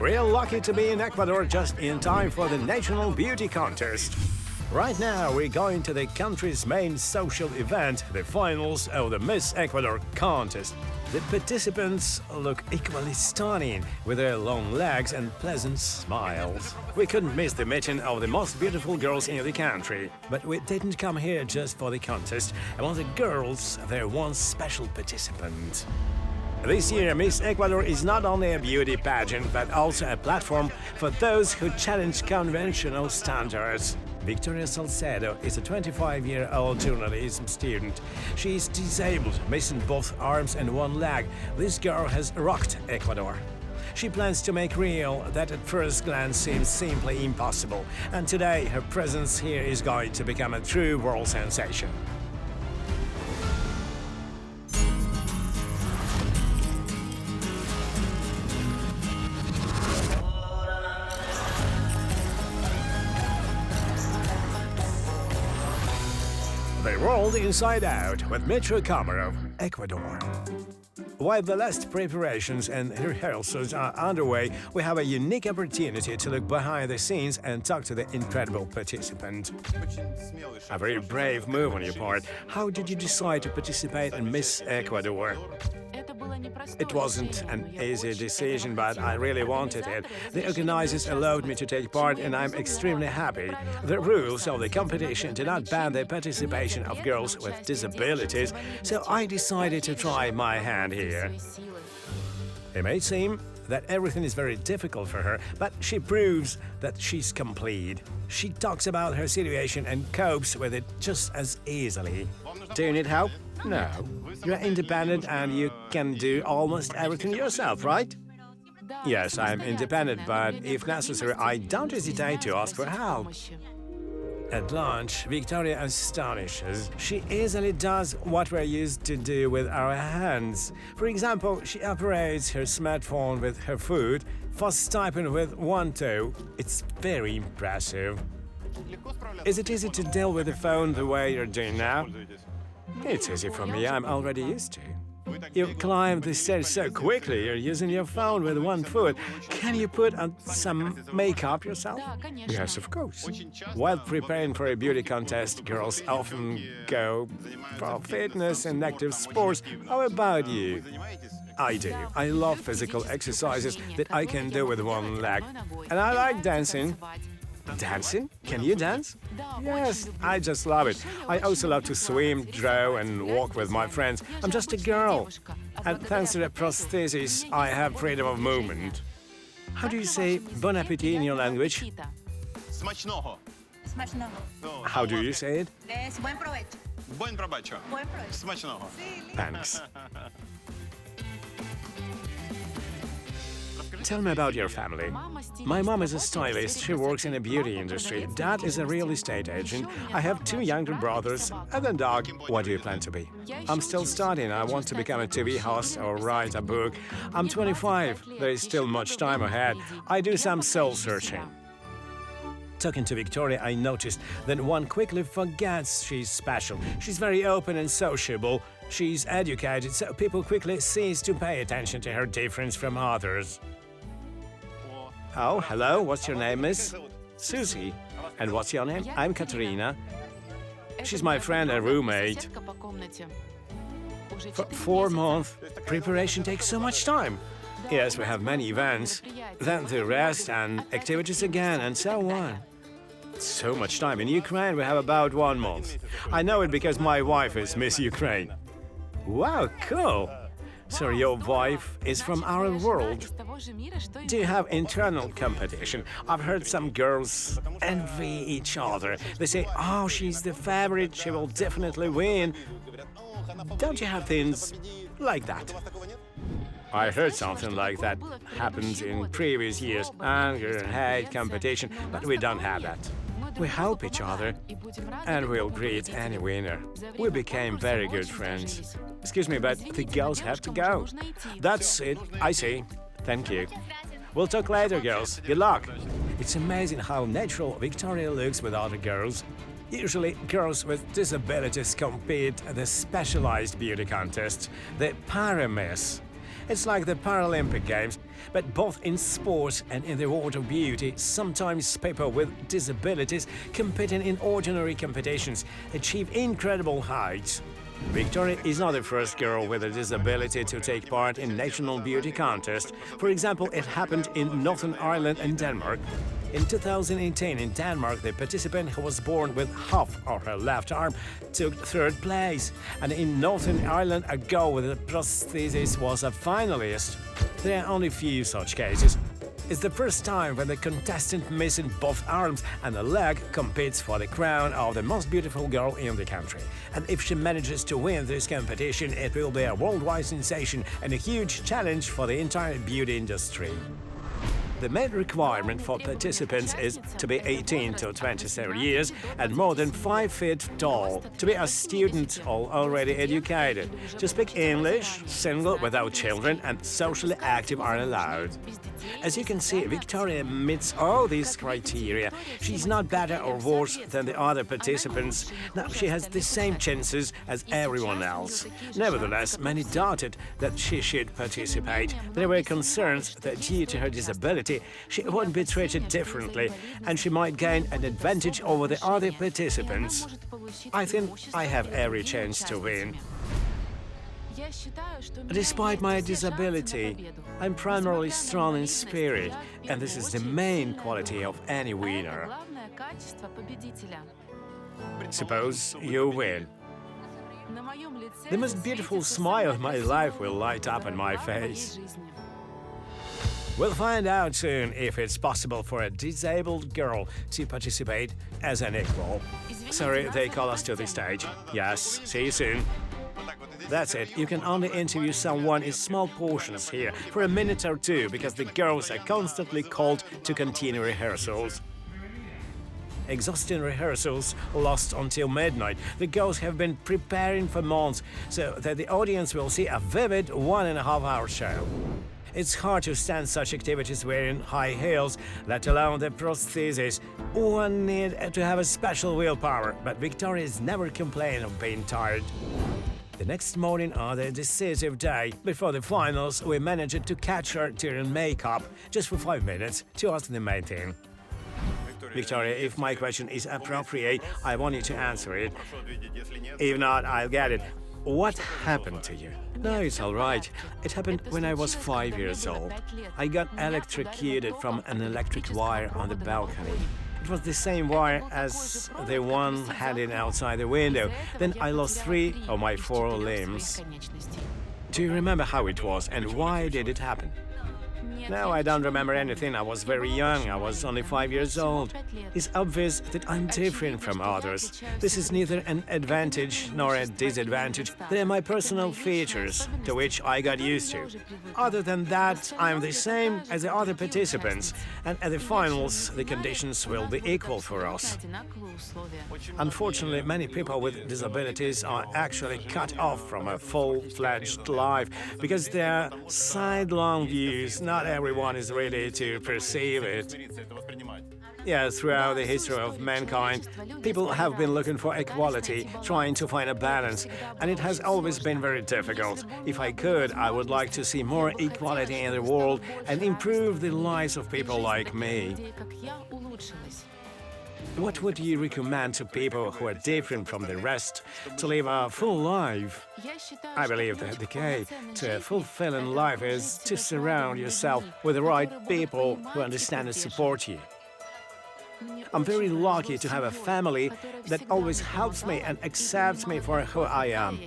We're lucky to be in Ecuador just in time for the National Beauty Contest. Right now, we're going to the country's main social event, the finals of the Miss Ecuador contest. The participants look equally stunning with their long legs and pleasant smiles. We couldn't miss the meeting of the most beautiful girls in the country. But we didn't come here just for the contest. Among the girls, there was special participant. This year, Miss Ecuador is not only a beauty pageant, but also a platform for those who challenge conventional standards. Victoria Salcedo is a 25-year-old journalism student. She is disabled, missing both arms and one leg. This girl has rocked Ecuador. She plans to make real that at first glance seems simply impossible. And today, her presence here is going to become a true world sensation. They rolled inside out with Dmytro, Ecuador. While the last preparations and rehearsals are underway, we have a unique opportunity to look behind the scenes and talk to the incredible participant. A very brave move on your part. How did you decide to participate in Miss Ecuador? It wasn't an easy decision, but I really wanted it. The organizers allowed me to take part, and I'm extremely happy. The rules of the competition do not ban the participation of girls with disabilities, so I decided to try my hand here. It may seem that everything is very difficult for her, but she proves that she's complete. She talks about her situation and copes with it just as easily. Do you need help? No. You're independent and you can do almost everything yourself, right? Yes, I'm independent, but if necessary, I don't hesitate to ask for help. At lunch, Victoria astonishes. She easily does what we're used to do with our hands. For example, she operates her smartphone with her foot, fast typing with one toe. It's very impressive. Is it easy to deal with the phone the way you're doing now? It's easy for me, I'm already used to. You climb the stairs so quickly, you're using your phone with one foot. Can you put on some makeup yourself? Yes, of course. While preparing for a beauty contest, girls often go for fitness and active sports. How about you? I do. I love physical exercises that I can do with one leg. And I like dancing. Dancing? Can you dance? Yes, I just love it. I also love to swim, draw, and walk with my friends. I'm just a girl. And thanks to the prosthesis, I have freedom of movement. How do you say bon appetit in your language? Смачного. Смачного. How do you say it? Buen provecho. Buen provecho. Buen provecho. Смачного. Thanks. Tell me about your family. My mom is a stylist. She works in the beauty industry. Dad is a real estate agent. I have two younger brothers and a dog. What do you plan to be? I'm still studying. I want to become a TV host or write a book. I'm 25. There is still much time ahead. I do some soul-searching. Talking to Victoria, I noticed that one quickly forgets she's special. She's very open and sociable. She's educated, so people quickly cease to pay attention to her difference from others. Oh, hello. What's your name, miss? Susie. And what's your name? I'm Katerina. She's my friend and roommate. For 4 months, preparation takes so much time. Yes, we have many events, then the rest and activities again, and so on. So much time. In Ukraine, we have about 1 month. I know it because my wife is Miss Ukraine. Wow, cool. So your wife is from our world. Do you have internal competition? I've heard some girls envy each other. They say, oh, she's the favorite, she will definitely win. Don't you have things like that? I heard something like that happens in previous years. Anger, hate, competition, but we don't have that. We help each other, and we'll greet any winner. We became very good friends. Excuse me, but the girls have to go. That's it, I see. Thank you. We'll talk later, girls. Good luck. It's amazing how natural Victoria looks with other girls. Usually, girls with disabilities compete at the specialized beauty contest, the Para Miss. It's like the Paralympic Games, but both in sports and in the world of beauty, sometimes people with disabilities competing in ordinary competitions achieve incredible heights. Victoria is not the first girl with a disability to take part in national beauty contests. For example, it happened in Northern Ireland and Denmark. In 2018 in Denmark, the participant who was born with half of her left arm took third place. And in Northern Ireland, a girl with a prosthesis was a finalist. There are only few such cases. It's the first time when the contestant missing both arms and a leg competes for the crown of the most beautiful girl in the country. And if she manages to win this competition, it will be a worldwide sensation and a huge challenge for the entire beauty industry. The main requirement for participants is to be 18 to 27 years and more than 5 feet tall, to be a student or already educated, to speak English, single without children, and socially active are allowed. As you can see, Victoria meets all these criteria. She's not better or worse than the other participants. No, she has the same chances as everyone else. Nevertheless, many doubted that she should participate. There were concerns that due to her disability, she would be treated differently and she might gain an advantage over the other participants. I think I have every chance to win. Despite my disability, I'm primarily strong in spirit, and this is the main quality of any winner. Suppose you win. The most beautiful smile of my life will light up on my face. We'll find out soon if it's possible for a disabled girl to participate as an equal. Sorry, they call us to the stage. Yes, see you soon. That's it. You can only interview someone in small portions here for a minute or two because the girls are constantly called to continue rehearsals. Exhausting rehearsals last until midnight. The girls have been preparing for months so that the audience will see a vivid 1.5-hour show. It's hard to stand such activities wearing high heels, let alone the prosthesis. One needs to have a special willpower, but Victoria's never complained of being tired. The next morning on the decisive day, before the finals, we managed to catch her during makeup, just for 5 minutes, to ask the main thing. Victoria, if my question is appropriate, I want you to answer it. If not, I'll get it. What happened to you? No, it's all right. It happened when I was 5 years old. I got electrocuted from an electric wire on the balcony. It was the same wire as the one hanging outside the window. Then I lost 3 of my 4 limbs. Do you remember how it was and why did it happen? No, I don't remember anything. I was very young. I was only 5 years old. It's obvious that I'm different from others. This is neither an advantage nor a disadvantage. They are my personal features, to which I got used to. Other than that, I'm the same as the other participants, and at the finals, the conditions will be equal for us. Unfortunately, many people with disabilities are actually cut off from a full-fledged life because their sidelong views, not everyone is ready to perceive it. Yes, throughout the history of mankind, people have been looking for equality, trying to find a balance, and it has always been very difficult. If I could, I would like to see more equality in the world and improve the lives of people like me. What would you recommend to people who are different from the rest to live a full life? I believe that the key to a fulfilling life is to surround yourself with the right people who understand and support you. I'm very lucky to have a family that always helps me and accepts me for who I am.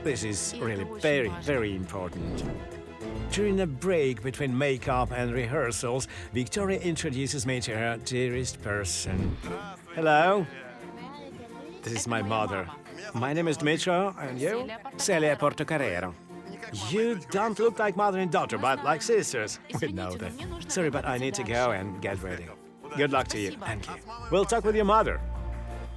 This is really very, very important. During a break between makeup and rehearsals, Victoria introduces me to her dearest person. Hello? This is my mother. My name is Dmytro, and you? Celia Portocarrero. You don't look like mother and daughter, but like sisters. We know that. Sorry, but I need to go and get ready. Good luck to you. Thank you. We'll talk with your mother.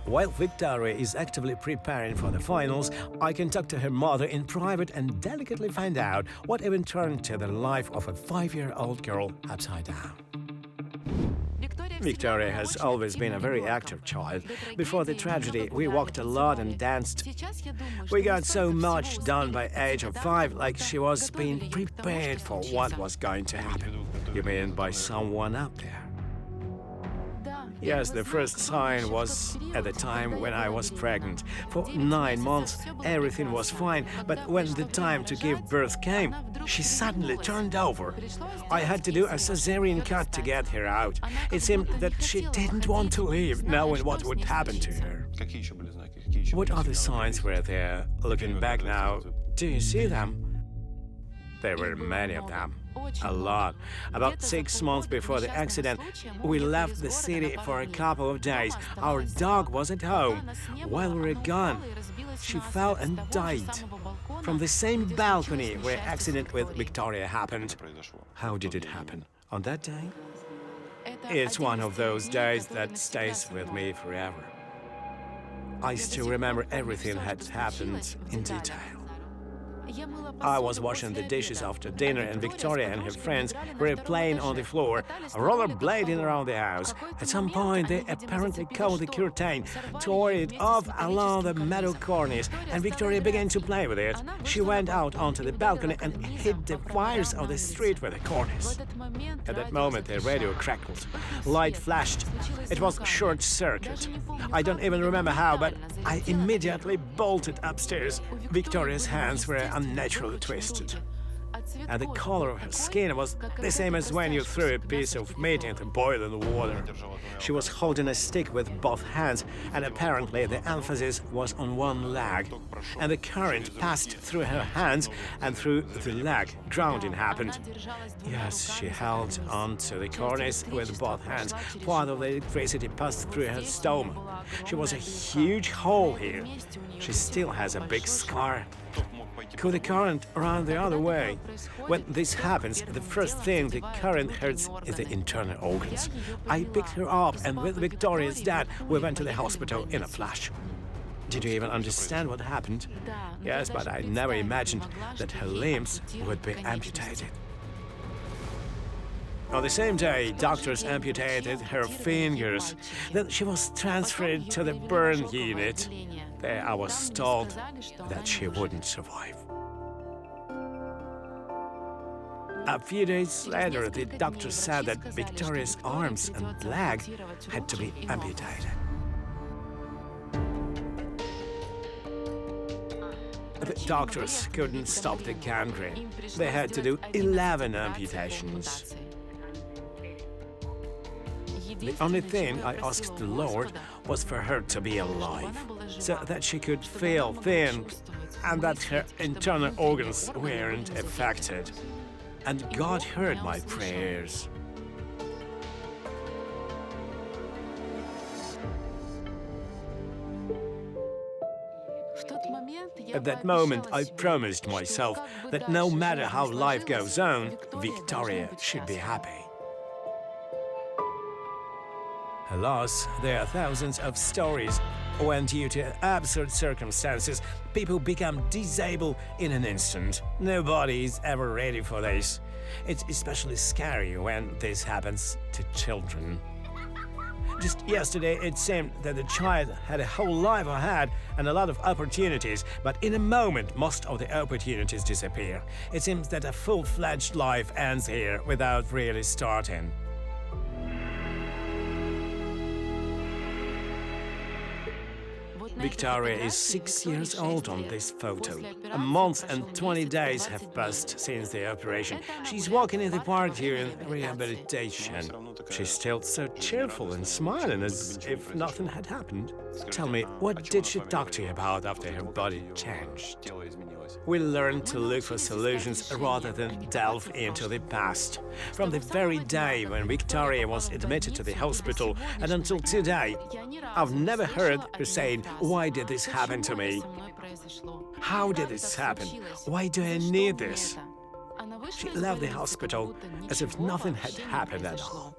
While Victoria is actively preparing for the finals, I can talk to her mother in private and delicately find out what even turned to the life of a 5-year-old girl upside down. Victoria has always been a very active child. Before the tragedy, we walked a lot and danced. We got so much done by age of 5, like she was being prepared for what was going to happen. You mean by someone up there? Yes, the first sign was at the time when I was pregnant. For 9 months, everything was fine, but when the time to give birth came, she suddenly turned over. I had to do a cesarean cut to get her out. It seemed that she didn't want to leave, knowing what would happen to her. What other signs were there? Looking back now, do you see them? There were many of them. A lot. About 6 months before the accident, we left the city for a couple of days. Our dog was at home. While we were gone, she fell and died from the same balcony where accident with Victoria happened. How did it happen? On that day? It's one of those days that stays with me forever. I still remember everything had happened in detail. I was washing the dishes after dinner, and Victoria and her friends were playing on the floor, rollerblading around the house. At some point, they apparently caught the curtain, tore it off along the metal cornice, and Victoria began to play with it. She went out onto the balcony and hit the wires of the street with the cornice. At that moment, the radio crackled. Light flashed. It was short circuit. I don't even remember how, but I immediately bolted upstairs. Victoria's hands were unnaturally twisted, and the color of her skin was the same as when you threw a piece of meat into boiling water. She was holding a stick with both hands, and apparently the emphasis was on one leg, and the current passed through her hands and through the leg. Grounding happened. Yes, she held on to the cornice with both hands. Part of the electricity passed through her stomach. She was a huge hole here. She still has a big scar. Could the current run the other way? When this happens, the first thing the current hurts is the internal organs. I picked her up, and with Victoria's dad, we went to the hospital in a flash. Did you even understand what happened? Yes, but I never imagined that her limbs would be amputated. On the same day, doctors amputated her fingers. Then she was transferred to the burn unit. There I was told that she wouldn't survive. A few days later, the doctor said that Victoria's arms and leg had to be amputated. The doctors couldn't stop the gangrene. They had to do 11 amputations. The only thing I asked the Lord was for her to be alive, so that she could feel thin and that her internal organs weren't affected. And God heard my prayers. At that moment, I promised myself that no matter how life goes on, Victoria should be happy. Alas, there are thousands of stories when, due to absurd circumstances, people become disabled in an instant. Nobody is ever ready for this. It's especially scary when this happens to children. Just yesterday, it seemed that the child had a whole life ahead and a lot of opportunities, but in a moment, most of the opportunities disappear. It seems that a full-fledged life ends here without really starting. Victoria is 6 years old on this photo. A month and 20 days have passed since the operation. She's walking in the park during rehabilitation. She's still so cheerful and smiling as if nothing had happened. Tell me, what did she talk to you about after her body changed? We learned to look for solutions rather than delve into the past. From the very day when Victoria was admitted to the hospital and until today, I've never heard her saying, "Why did this happen to me? How did this happen? Why do I need this?" She left the hospital as if nothing had happened at all.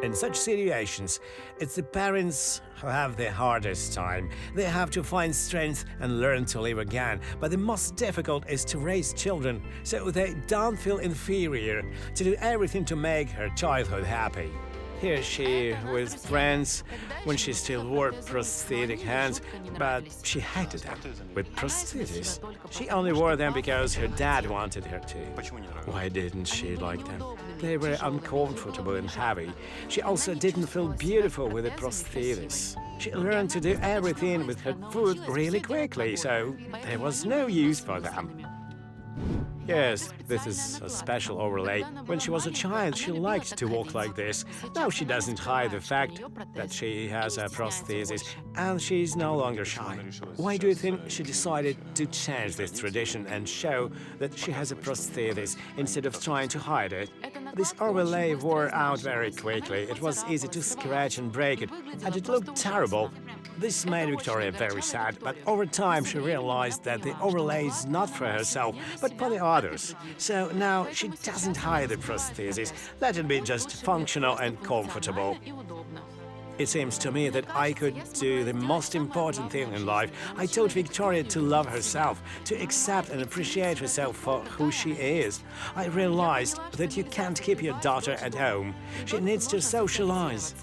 In such situations, it's the parents who have the hardest time. They have to find strength and learn to live again. But the most difficult is to raise children so they don't feel inferior, to do everything to make her childhood happy. Here she with friends when she still wore prosthetic hands, but she hated them. With prostheses, she only wore them because her dad wanted her to. Why didn't she like them? They were uncomfortable and heavy. She also didn't feel beautiful with the prosthesis. She learned to do everything with her foot really quickly, so there was no use for them. Yes, this is a special overlay. When she was a child, she liked to walk like this. Now she doesn't hide the fact that she has a prosthesis, and she's no longer shy. Why do you think she decided to change this tradition and show that she has a prosthesis instead of trying to hide it? This overlay wore out very quickly. It was easy to scratch and break it, and it looked terrible. This made Victoria very sad, but over time she realized that the overlay is not for herself, but for the others. So now she doesn't hide the prosthesis, let it be just functional and comfortable. It seems to me that I could do the most important thing in life. I taught Victoria to love herself, to accept and appreciate herself for who she is. I realized that you can't keep your daughter at home. She needs to socialize.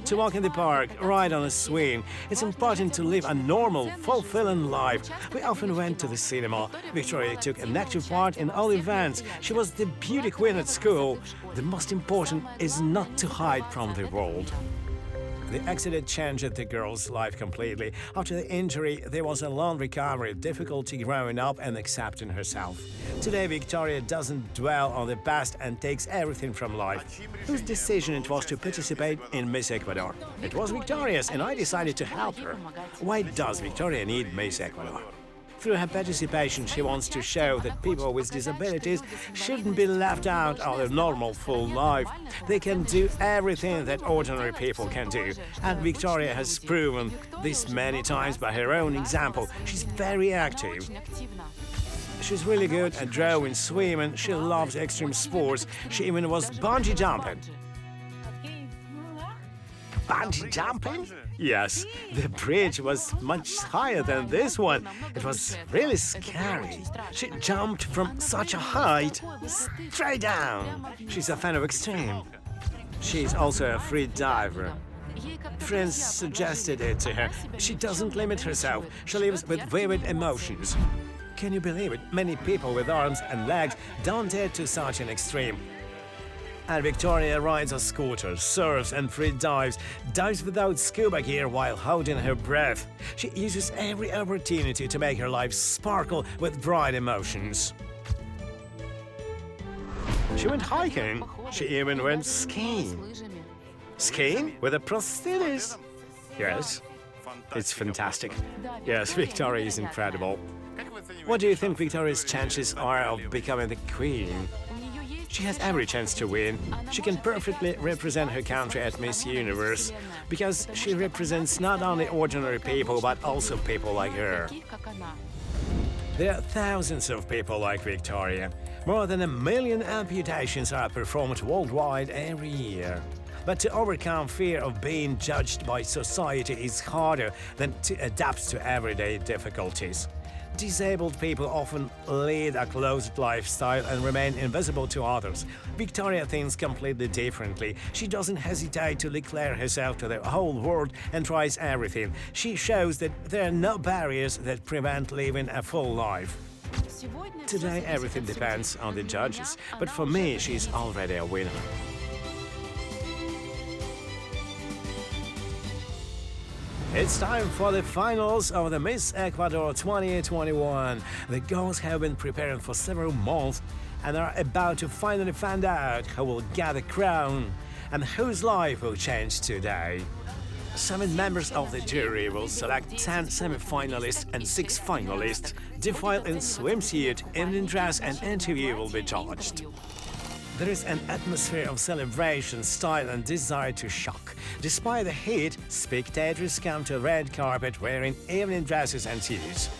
To walk in the park, ride on a swing. It's important to live a normal, fulfilling life. We often went to the cinema. Victoria took an active part in all events. She was the beauty queen at school. The most important is not to hide from the world. The accident changed the girl's life completely. After the injury, there was a long recovery, difficulty growing up and accepting herself. Today, Victoria doesn't dwell on the past and takes everything from life. Whose decision it was to participate in Miss Ecuador? It was Victoria's, and I decided to help her. Why does Victoria need Miss Ecuador? Through her participation, she wants to show that people with disabilities shouldn't be left out of their normal full life. They can do everything that ordinary people can do. And Victoria has proven this many times by her own example. She's very active. She's really good at drawing, swimming, she loves extreme sports. She even was bungee jumping. Bungee jumping? Yes, the bridge was much higher than this one. It was really scary. She jumped from such a height straight down. She's a fan of extreme. She's also a free diver. Friends suggested it to her. She doesn't limit herself. She lives with vivid emotions. Can you believe it? Many people with arms and legs don't dare to such an extreme. And Victoria rides a scooter, surfs and free dives without scuba gear while holding her breath. She uses every opportunity to make her life sparkle with bright emotions. She went hiking. She even went skiing. Skiing with a prosthesis? Yes, it's fantastic. Yes, Victoria is incredible. What do you think Victoria's chances are of becoming the queen? She has every chance to win. She can perfectly represent her country at Miss Universe, because she represents not only ordinary people, but also people like her. There are thousands of people like Victoria. More than 1 million amputations are performed worldwide every year. But to overcome fear of being judged by society is harder than to adapt to everyday difficulties. Disabled people often lead a closed lifestyle and remain invisible to others. Victoria thinks completely differently. She doesn't hesitate to declare herself to the whole world and tries everything. She shows that there are no barriers that prevent living a full life. Today, everything depends on the judges, but for me, she's already a winner. It's time for the finals of the Miss Ecuador 2021. The girls have been preparing for several months and are about to finally find out who will get the crown and whose life will change today. 7 members of the jury will select 10 semi-finalists and 6 finalists. Defiled in swimsuit, evening dress and interview will be judged. There is an atmosphere of celebration, style and desire to shock. Despite the heat, spectators come to the red carpet wearing evening dresses and suits.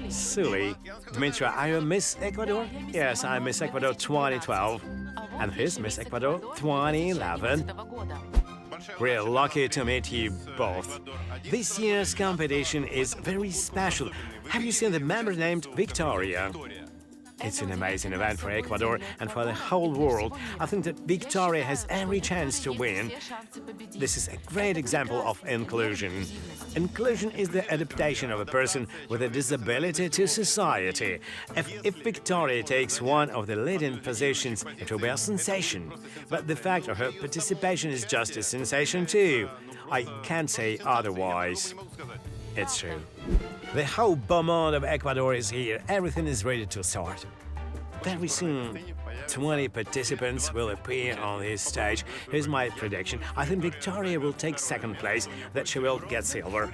Celia, Dmytro, are you Miss Ecuador? Yes, I'm Miss Ecuador 2012. And here's Miss Ecuador 2011. We're lucky to meet you both. This year's competition is very special. Have you seen the member named Victoria? It's an amazing event for Ecuador and for the whole world. I think that Victoria has every chance to win. This is a great example of inclusion. Inclusion is the adaptation of a person with a disability to society. If Victoria takes one of the leading positions, it will be a sensation. But the fact of her participation is just a sensation too. I can't say otherwise. It's true. The whole beau monde of Ecuador is here. Everything is ready to start. Very soon, 20 participants will appear on this stage. Here's my prediction. I think Victoria will take second place, that she will get silver.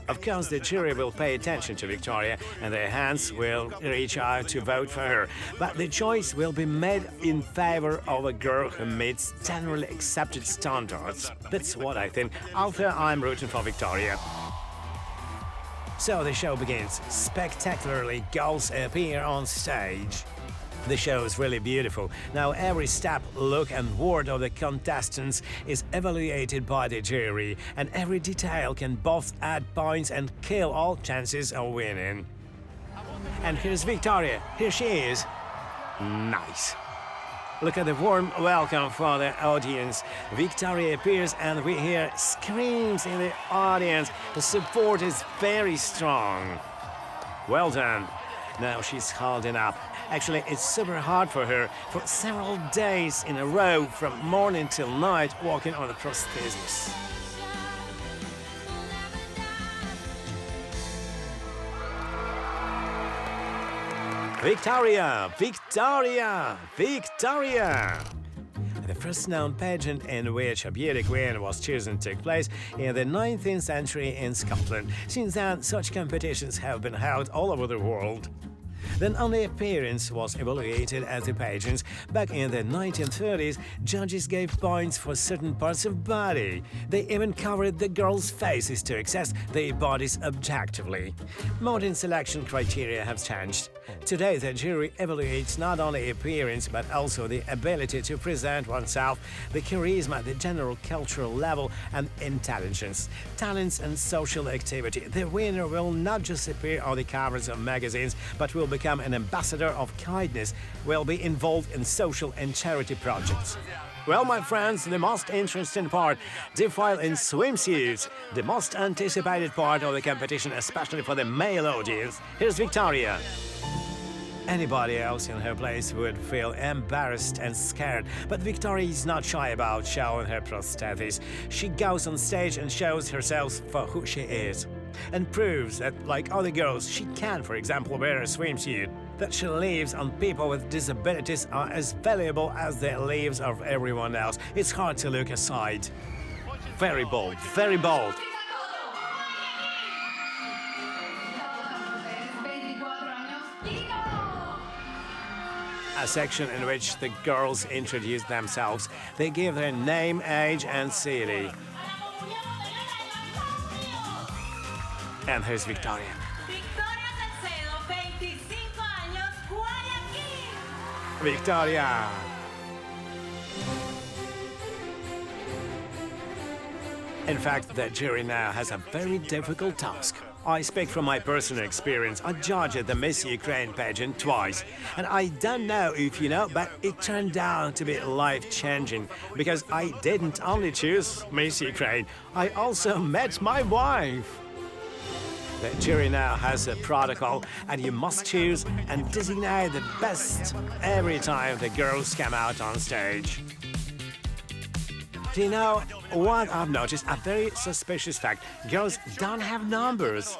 Of course, the jury will pay attention to Victoria and their hands will reach out to vote for her. But the choice will be made in favor of a girl who meets generally accepted standards. That's what I think. Although I'm rooting for Victoria. So the show begins. Spectacularly, girls appear on stage. The show is really beautiful. Now every step, look and word of the contestants is evaluated by the jury, and every detail can both add points and kill all chances of winning. And here's Victoria. Here she is. Nice. Look at the warm welcome for the audience. Victoria appears and we hear screams in the audience. The support is very strong. Well done. Now she's holding up. Actually, it's super hard for her for several days in a row from morning till night walking on the prosthesis. Victoria! Victoria! Victoria! The first known pageant in which a beauty queen was chosen took place in the 19th century in Scotland. Since then, such competitions have been held all over the world. Then only appearance was evaluated at the pageants. Back in the 1930s, judges gave points for certain parts of body. They even covered the girls' faces to assess their bodies objectively. Modern selection criteria have changed. Today, the jury evaluates not only appearance but also the ability to present oneself, the charisma, the general cultural level, and intelligence, talents, and social activity. The winner will not just appear on the covers of magazines, but will become an ambassador of kindness, will be involved in social and charity projects. Well, my friends, the most interesting part, defile in swimsuits, the most anticipated part of the competition, especially for the male audience. Here's Victoria. Anybody else in her place would feel embarrassed and scared, but Victoria is not shy about showing her prosthesis. She goes on stage and shows herself for who she is, and proves that, like other girls, she can, for example, wear a swimsuit. That she lives on people with disabilities are as valuable as the lives of everyone else. It's hard to look aside. Very bold, very bold. A section in which the girls introduce themselves. They give their name, age, and city. And here's Victoria. Salcedo, 25 años, Guayaquil. Victoria! In fact, the jury now has a very difficult task. I speak from my personal experience. I judged the Miss Ukraine pageant twice. And I don't know if you know, but it turned out to be life-changing. Because I didn't only choose Miss Ukraine, I also met my wife. The jury now has a protocol, and you must choose and designate the best every time the girls come out on stage. Do you know what I've noticed? A very suspicious fact. Girls don't have numbers.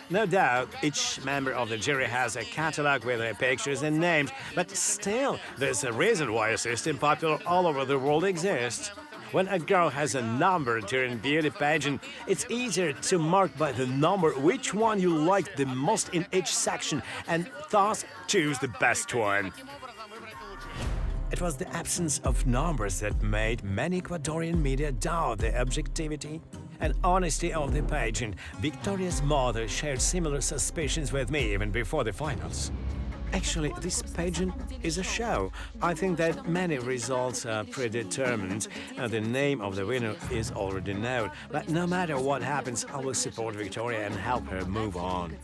No doubt, each member of the jury has a catalog with their pictures and names, but still, there's a reason why a system popular all over the world exists. When a girl has a number during beauty pageant, it's easier to mark by the number which one you like the most in each section, and thus choose the best one. It was the absence of numbers that made many Ecuadorian media doubt the objectivity and honesty of the pageant. Victoria's mother shared similar suspicions with me even before the finals. Actually, this pageant is a show. I think that many results are predetermined, and the name of the winner is already known. But no matter what happens, I will support Victoria and help her move on.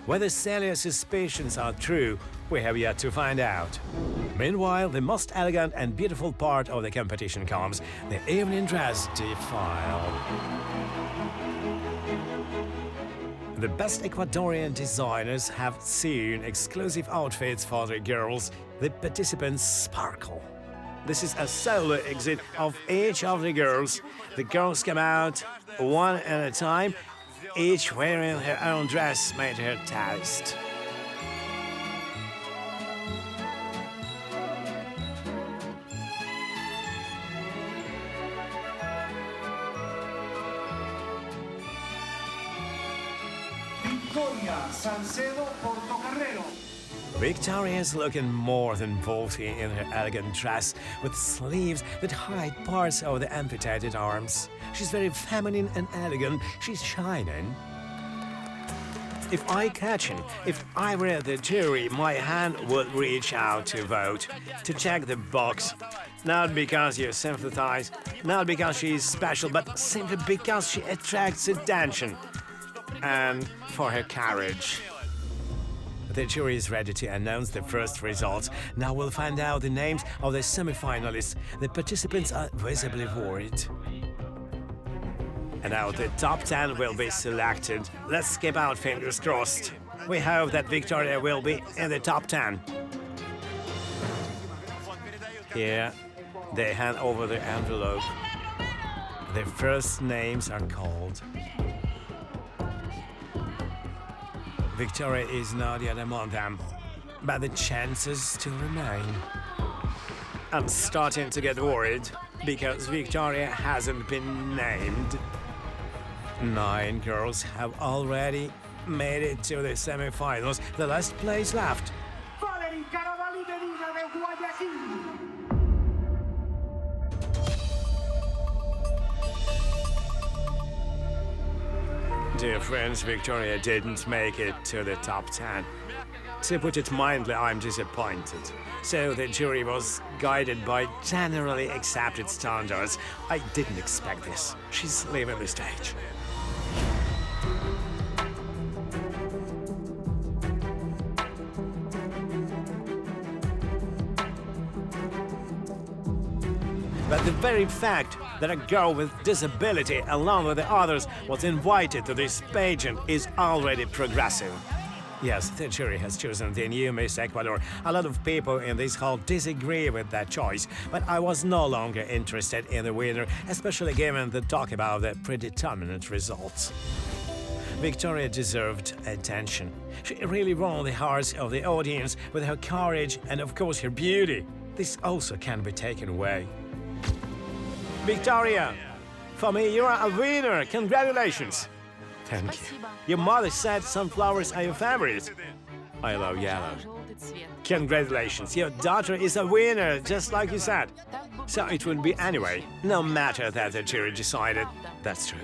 Whether Celia's suspicions are true, we have yet to find out. Meanwhile, the most elegant and beautiful part of the competition comes, the evening dress defile. The best Ecuadorian designers have sewn exclusive outfits for the girls. The participants sparkle. This is a solo exit of each of the girls. The girls come out one at a time, each wearing her own dress made to her taste. Victoria, Salcedo, Portocarrero. Victoria is looking more than vaulty in her elegant dress, with sleeves that hide parts of the amputated arms. She's very feminine and elegant. She's shining. If I were the jury, my hand would reach out to vote, to check the box. Not because you sympathize, not because she's special, but simply because she attracts attention. And for her courage. The jury is ready to announce the first results. Now we'll find out the names of the semi-finalists. The participants are visibly worried. And now the top 10 will be selected. Let's keep our fingers crossed. We hope that Victoria will be in the top 10. Here, they hand over the envelope. The first names are called. Victoria is not yet among them, but the chances still remain. I'm starting to get worried because Victoria hasn't been named. 9 girls have already made it to the semi-finals. The last place left. Dear friends, Victoria didn't make it to the top 10. To put it mildly, I'm disappointed. So the jury was guided by generally accepted standards. I didn't expect this. She's leaving the stage. But the very fact that a girl with disability, along with the others, was invited to this pageant is already progressive. Yes, the jury has chosen the new Miss Ecuador. A lot of people in this hall disagree with that choice, but I was no longer interested in the winner, especially given the talk about the predetermined results. Victoria deserved attention. She really won the hearts of the audience with her courage and, of course, her beauty. This also can't be taken away. Victoria, for me, you are a winner. Congratulations. Thank you. Your mother said sunflowers are your favorite. I love yellow. Congratulations. Your daughter is a winner, just like you said. So it would be anyway, no matter that the jury decided. That's true.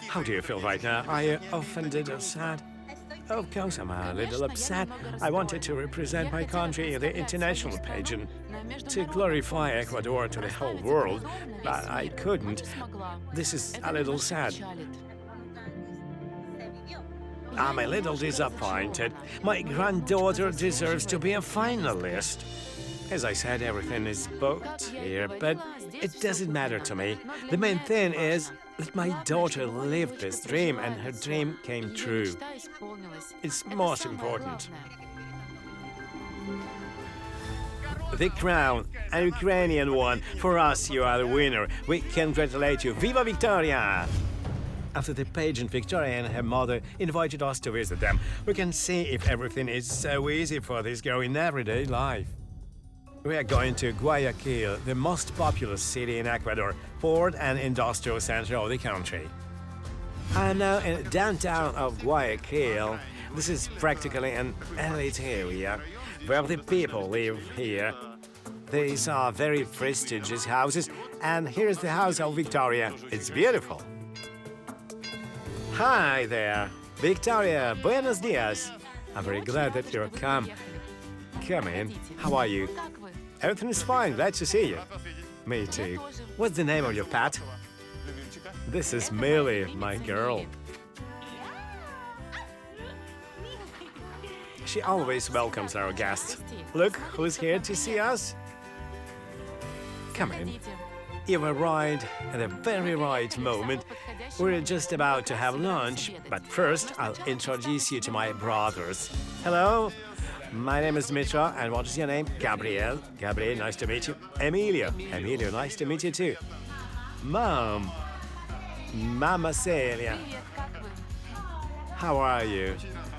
How do you feel right now? Are you offended or sad? Of course, I'm a little upset. I wanted to represent my country in the international pageant, to glorify Ecuador to the whole world, but I couldn't. This is a little sad. I'm a little disappointed. My granddaughter deserves to be a finalist. As I said, everything is booked here, but it doesn't matter to me. The main thing is that my daughter lived this dream and her dream came true. It's most important. The crown, a Ukrainian one. For us, you are the winner. We congratulate you. Viva Victoria! After the pageant, Victoria and her mother invited us to visit them. We can see if everything is so easy for this girl in everyday life. We are going to Guayaquil, the most populous city in Ecuador, port and industrial center of the country. I'm now in downtown of Guayaquil. This is practically an elite area, where the people live here. These are very prestigious houses, and here's the house of Victoria. It's beautiful. Hi there, Victoria, buenos dias. I'm very glad that you've come. Come in. How are you? Everything is fine. Glad to see you. Me too. What's the name of your pet? This is Millie, my girl. She always welcomes our guests. Look who's here to see us. Come in. You arrived at a very right moment. We're just about to have lunch, but first I'll introduce you to my brothers. Hello, my name is Dmytro, and what is your name? Gabriel. Gabriel, nice to meet you. Emilio. Emilio, nice to meet you too. Mom. Mama Celia. How are you?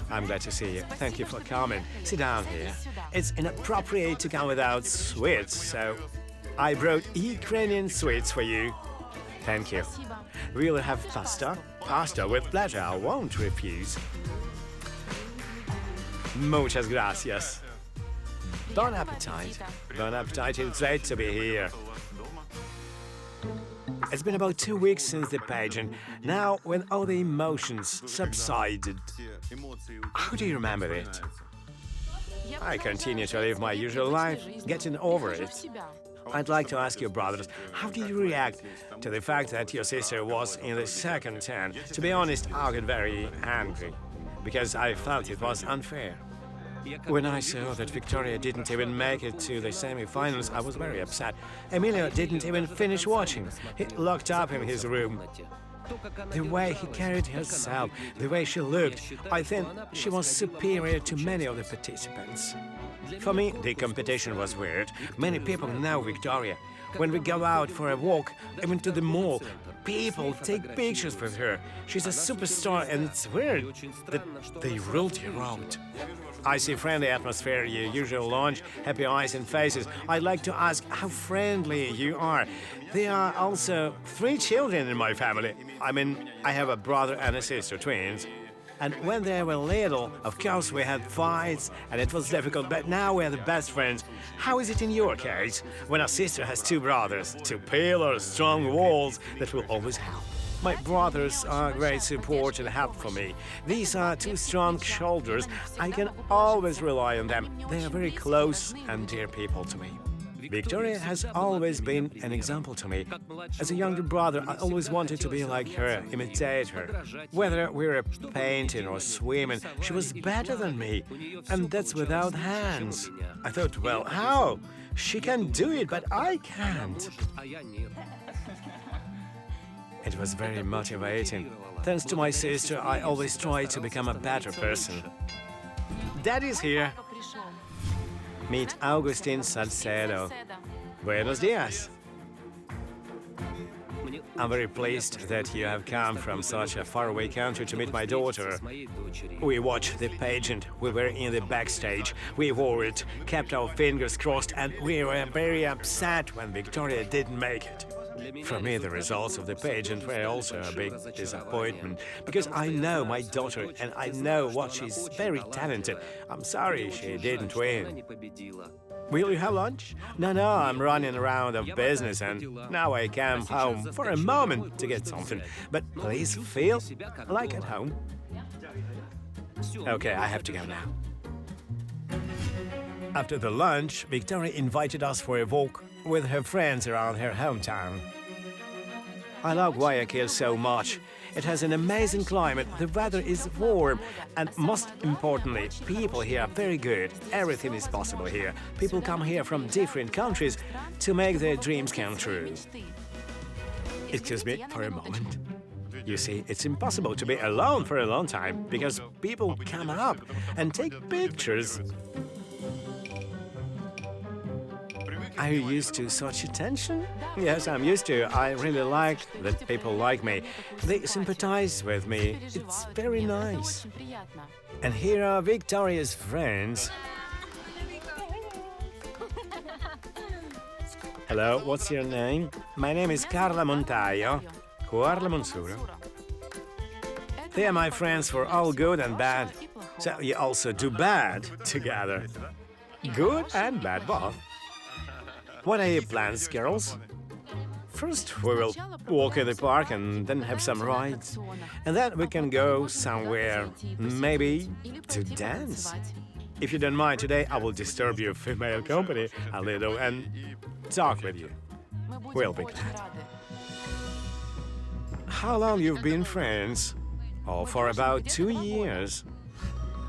I'm glad to see you. Thank you for coming. Sit down here. It's inappropriate to come without sweets, so I brought Ukrainian sweets for you. Thank you. We'll have pasta? Pasta with pleasure, I won't refuse. Muchas gracias. Bon appetit. Bon appetit, it's great to be here. It's been about 2 weeks since the pageant. Now, when all the emotions subsided, how do you remember it? I continue to live my usual life, getting over it. I'd like to ask your brothers, how did you react to the fact that your sister was in the second turn? To be honest, I got very angry, because I felt it was unfair. When I saw that Victoria didn't even make it to the semi-finals, I was very upset. Emilio didn't even finish watching. He locked up in his room. The way he carried herself, the way she looked, I think she was superior to many of the participants. For me, the competition was weird. Many people know Victoria. When we go out for a walk, even to the mall, people take pictures with her. She's a superstar, and it's weird that they ruled her out. I see friendly atmosphere, your usual lunch, happy eyes and faces. I'd like to ask how friendly you are. There are also 3 children in my family. I mean, I have a brother and a sister, twins. And when they were little, of course, we had fights, and it was difficult, but now we're the best friends. How is it in your case, when a sister has 2 brothers, 2 pillars, strong walls that will always help? My brothers are great support and help for me. These are 2 strong shoulders. I can always rely on them. They are very close and dear people to me. Victoria has always been an example to me. As a younger brother, I always wanted to be like her, imitate her. Whether we were painting or swimming, she was better than me. And that's without hands. I thought, well, how? She can do it, but I can't. It was very motivating. Thanks to my sister, I always tried to become a better person. Daddy's here. Meet Agustin Salcedo. Buenos dias. I'm very pleased that you have come from such a faraway country to meet my daughter. We watched the pageant, we were in the backstage, we wore it, kept our fingers crossed, and we were very upset when Victoria didn't make it. For me, the results of the pageant were also a big disappointment, because I know my daughter and I know what she's very talented. I'm sorry she didn't win. Will you have lunch? No, I'm running around of business and now I came home for a moment to get something. But please feel like at home. Okay, I have to go now. After the lunch, Victoria invited us for a walk with her friends around her hometown. I love Guayaquil so much. It has an amazing climate, the weather is warm, and most importantly, people here are very good. Everything is possible here. People come here from different countries to make their dreams come true. Excuse me for a moment. You see, it's impossible to be alone for a long time, because people come up and take pictures. Are you used to such attention? Yes, I'm used to. I really like that people like me. They sympathize with me. It's very nice. And here are Victoria's friends. Hello, what's your name? My name is Carla Montayo. Carla Monsuro. They are my friends for all good and bad. So you also do bad together. Good and bad both. What are your plans, girls? First, we will walk in the park and then have some rides. And then we can go somewhere, maybe to dance. If you don't mind, today I will disturb your female company a little and talk with you. We'll be glad. How long you've been friends? Oh, for about 2 years.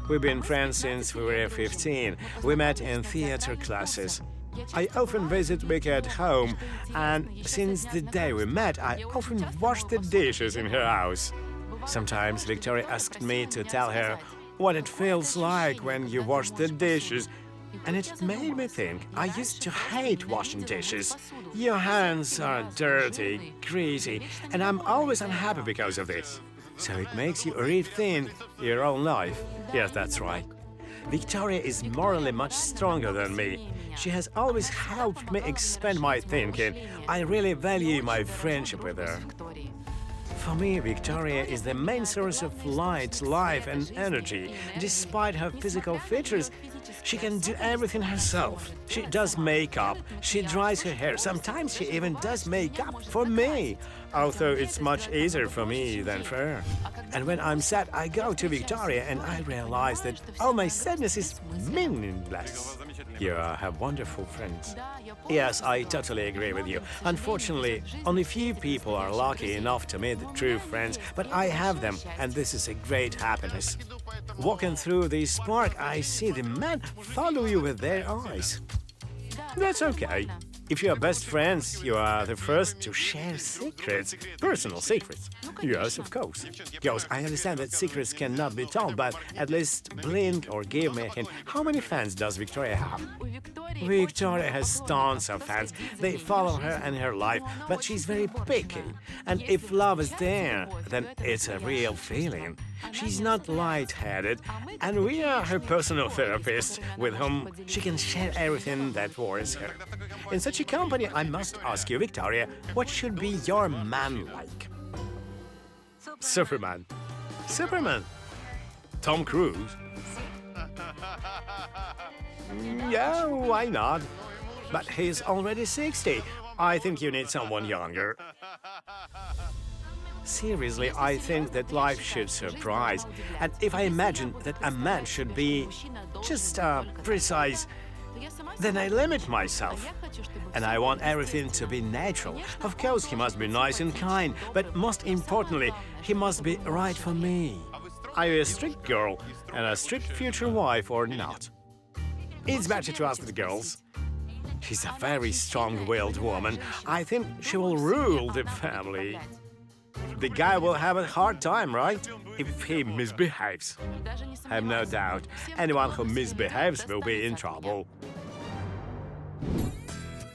We've been friends since we were 15. We met in theater classes. I often visit Vicky at home, and since the day we met, I often wash the dishes in her house. Sometimes Victoria asked me to tell her what it feels like when you wash the dishes, and it made me think I used to hate washing dishes. Your hands are dirty, greasy, and I'm always unhappy because of this. So it makes you rethink your own life. Yes, that's right. Victoria is morally much stronger than me. She has always helped me expand my thinking. I really value my friendship with her. For me, Victoria is the main source of light, life, and energy. Despite her physical features, she can do everything herself. She does makeup, she dries her hair, sometimes she even does makeup for me, although it's much easier for me than for her. And when I'm sad, I go to Victoria and I realize that all my sadness is meaningless. You have wonderful friends. Yes, I totally agree with you. Unfortunately, only few people are lucky enough to meet true friends, but I have them, and this is a great happiness. Walking through this park, I see the men follow you with their eyes. That's okay. If you are best friends, you are the first to share secrets, personal secrets. Yes, of course. Girls, I understand that secrets cannot be told, but at least blink or give me a hint. How many fans does Victoria have? Victoria has tons of fans. They follow her and her life, but she's very picky. And if love is there, then it's a real feeling. She's not light-headed, and we are her personal therapists with whom she can share everything that worries her. In such a company, I must ask you, Victoria, what should be your man like? Superman. Superman. Tom Cruise. Yeah, why not? But he's already 60. I think you need someone younger. Seriously, I think that life should surprise. And if I imagine that a man should be just precise, then I limit myself. And I want everything to be natural. Of course, he must be nice and kind, but most importantly, he must be right for me. Are you a strict girl and a strict future wife or not? It's better to ask the girls. She's a very strong-willed woman. I think she will rule the family. The guy will have a hard time, right? If he misbehaves. I have no doubt. Anyone who misbehaves will be in trouble.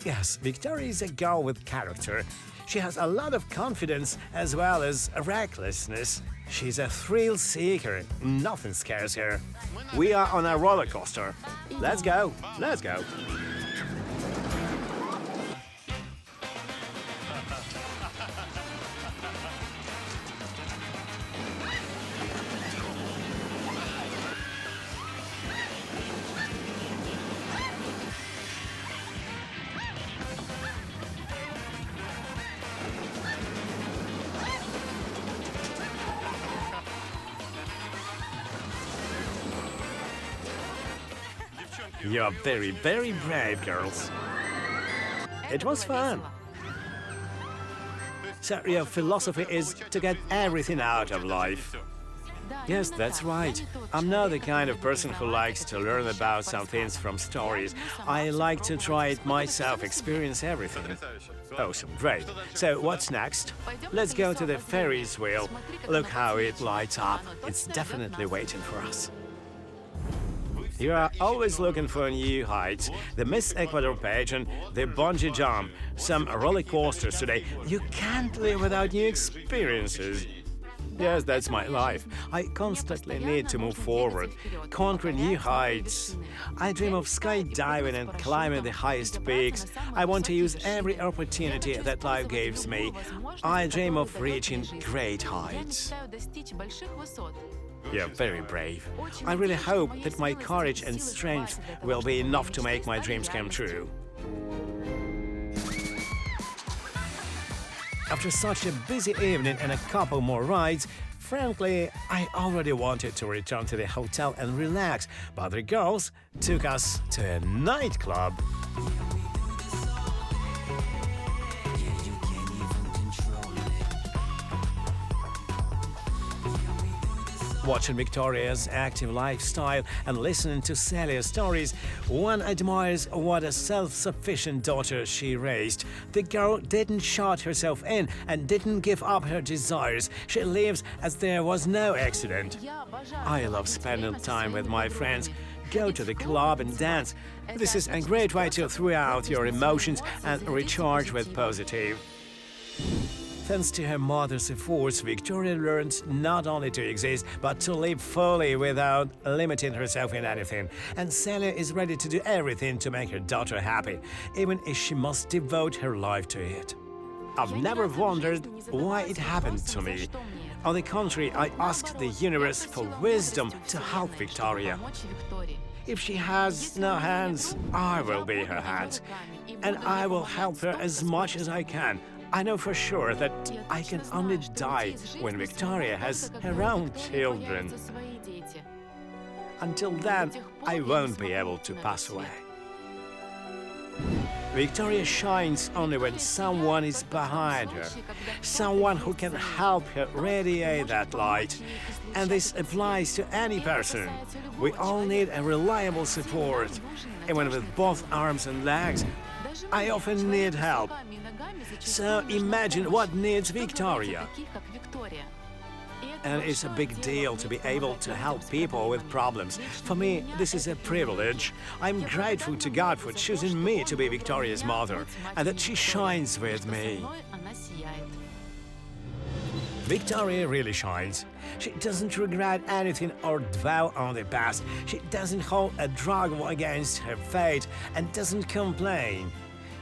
Yes, Victoria is a girl with character. She has a lot of confidence as well as recklessness. She's a thrill seeker. Nothing scares her. We are on a roller coaster. Let's go. Let's go. You're very, very brave, girls. It was fun. So your philosophy is to get everything out of life. Yes, that's right. I'm not the kind of person who likes to learn about some things from stories. I like to try it myself, experience everything. Awesome, great. So what's next? Let's go to the Ferris wheel. Look how it lights up. It's definitely waiting for us. You are always looking for new heights. The Miss Ecuador pageant, the bungee jump, some roller coasters today. You can't live without new experiences. Yes, that's my life. I constantly need to move forward, conquer new heights. I dream of skydiving and climbing the highest peaks. I want to use every opportunity that life gives me. I dream of reaching great heights. You're very brave. I really hope that my courage and strength will be enough to make my dreams come true. After such a busy evening and a couple more rides, frankly, I already wanted to return to the hotel and relax, but the girls took us to a nightclub. Watching Victoria's active lifestyle and listening to Celia's stories, one admires what a self-sufficient daughter she raised. The girl didn't shut herself in and didn't give up her desires. She lives as there was no accident. I love spending time with my friends. Go to the club and dance. This is a great way to throw out your emotions and recharge with positive. Thanks to her mother's efforts, Victoria learned not only to exist, but to live fully without limiting herself in anything. And Celia is ready to do everything to make her daughter happy, even if she must devote her life to it. I've never wondered why it happened to me. On the contrary, I asked the universe for wisdom to help Victoria. If she has no hands, I will be her hands, and I will help her as much as I can. I know for sure that I can only die when Victoria has her own children. Until then, I won't be able to pass away. Victoria shines only when someone is behind her, someone who can help her radiate that light. And this applies to any person. We all need a reliable support, even with both arms and legs. I often need help. So imagine what needs Victoria. And it's a big deal to be able to help people with problems. For me, this is a privilege. I'm grateful to God for choosing me to be Victoria's mother, and that she shines with me. Victoria really shines. She doesn't regret anything or dwell on the past. She doesn't hold a struggle against her fate and doesn't complain.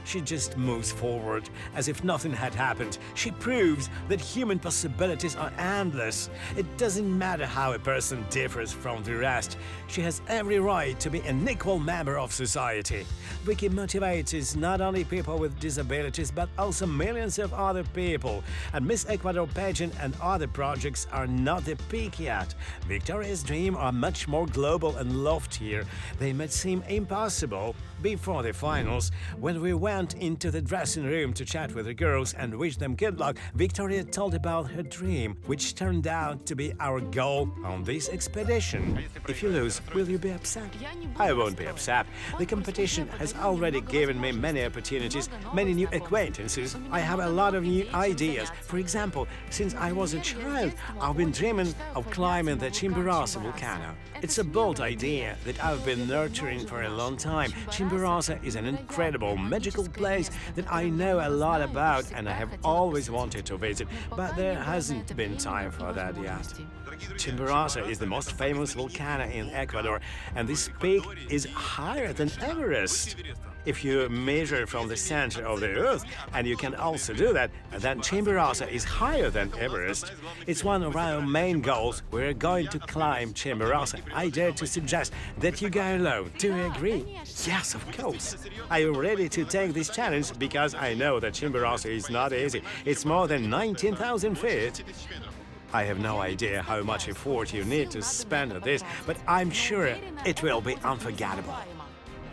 She just moves forward as if nothing had happened. She proves that human possibilities are endless. It doesn't matter how a person differs from the rest. She has every right to be an equal member of society. Vicky motivates not only people with disabilities but also millions of other people. And Miss Ecuador pageant and other projects are not the peak yet. Victoria's dreams are much more global and loftier. They might seem impossible. Before the finals, when we went into the dressing room to chat with the girls and wish them good luck, Victoria told about her dream, which turned out to be our goal on this expedition. If you lose, will you be upset? I won't be upset. The competition has already given me many opportunities, many new acquaintances. I have a lot of new ideas. For example, since I was a child, I've been dreaming of climbing the Chimborazo volcano. It's a bold idea that I've been nurturing for a long time. Chimborazo is an incredible, magical place that I know a lot about and I have always wanted to visit, but there hasn't been time for that yet. Chimborazo is the most famous volcano in Ecuador, and this peak is higher than Everest. If you measure from the center of the Earth, and you can also do that, then Chimborazo is higher than Everest. It's one of our main goals. We're going to climb Chimborazo. I dare to suggest that you go alone. Do you agree? Yes, of course. Are you ready to take this challenge? Because I know that Chimborazo is not easy. It's more than 19,000 feet. I have no idea how much effort you need to spend on this, but I'm sure it will be unforgettable.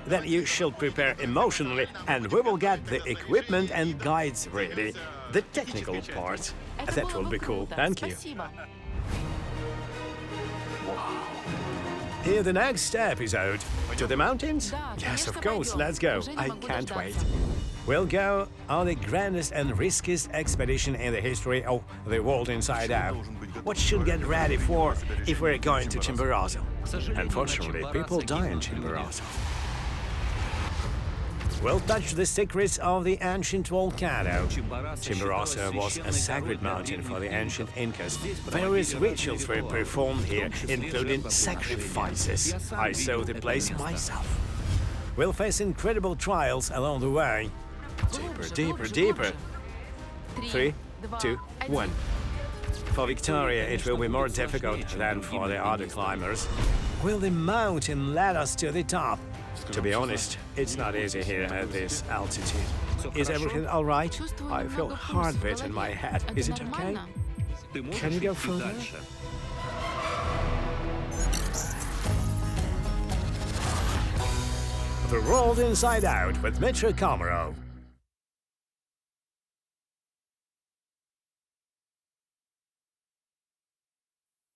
Then you should prepare emotionally, and we will get the equipment and guides ready. The technical part. That will be cool. Thank you. In the next episode, to the mountains? Yes, of course, let's go. I can't wait. We'll go on the grandest and riskiest expedition in the history of the world inside out. What should get ready for if we're going to Chimborazo? Unfortunately, people die in Chimborazo. We'll touch the secrets of the ancient volcano. Chimborazo was a sacred mountain for the ancient Incas. Various rituals were performed here, including sacrifices. I saw the place myself. We'll face incredible trials along the way. Deeper, deeper, deeper. 3, 2, 1. For Victoria, it will be more difficult than for the other climbers. Will the mountain lead us to the top? To be honest, it's not easy here at this altitude. Is everything all right? I feel a heartbeat in my head. Is it okay? Ти можеш Can you go йти further? дальше. The World Inside Out with Dmytro.